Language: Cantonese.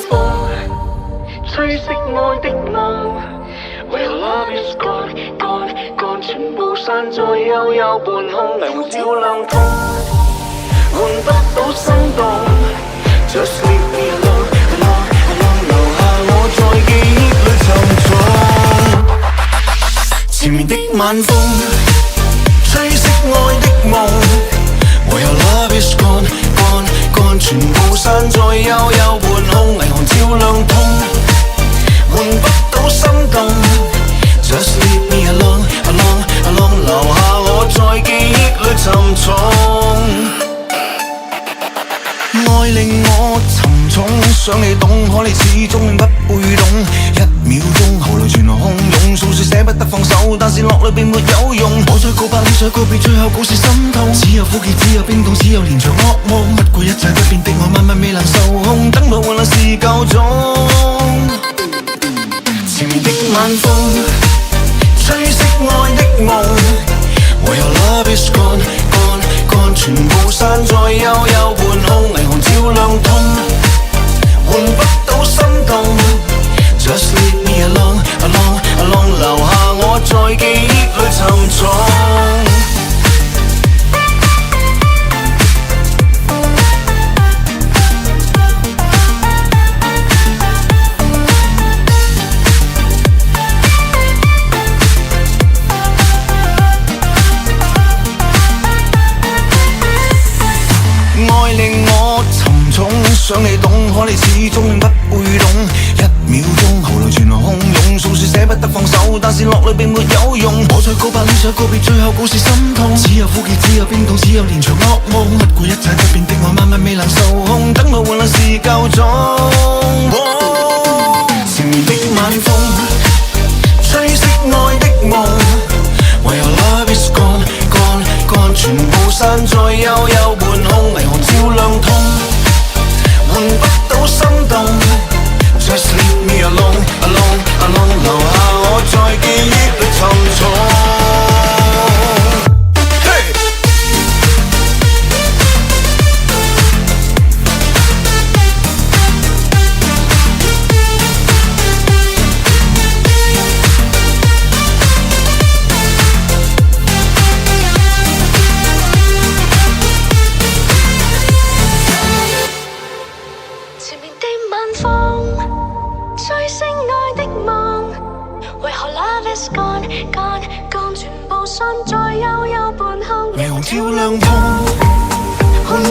風，吹熄愛的夢。唯有 love is gone gone gone， 全部散在幽幽半空，霓虹照亮通，換不到心動。Just leave me alone alone alone， 留下我在記憶裏沉重。前面的晚風，吹熄愛的夢。唯有 love is gone gone gone， 全部散在幽幽半空，霓虹照亮通，換不到心動。Just leave me alone alone alone， 留下我在記憶裏沉重。愛令我沉重，想你懂，可你始終永不會懂。一秒鐘喉嚨全空湧，訴說捨不得放手，但是落淚並沒有用。我再告白，你再告別，最後故事心痛。只有苦澀，只有冰凍，只有連場噩夢。不顧一切不變的我，晚晚未能受控，等到換來是夠鐘。前面的晚風，吹熄愛的夢。唯有 love is gone gone gone， 全部散在幽幽半空，霓虹照亮通，換不到心動。Just leave me alone alone alone， 留下我在記憶裏沉重。愛令我沉重，想你懂，可你始終永不會懂。一秒鐘喉嚨全空湧，訴說捨不得放手，但是落淚並沒有用。我再告白，你再告別，最後故事心痛。只有苦澀，只有冰凍，只有連場噩夢。不顧一切不變的我，晚晚未能受控，等到換來是夠鐘。前面的晚風，吹熄愛的夢。唯有 love is gone gone gone， 全部散在幽幽半空，霓虹照亮通，換不到心動。Just leave me alone alone alone， 留下我在記憶裏沉重。前面的晚風，吹熄愛的夢。為何 love is gone gone gone， 全部散在幽幽半空，霓虹照亮通，換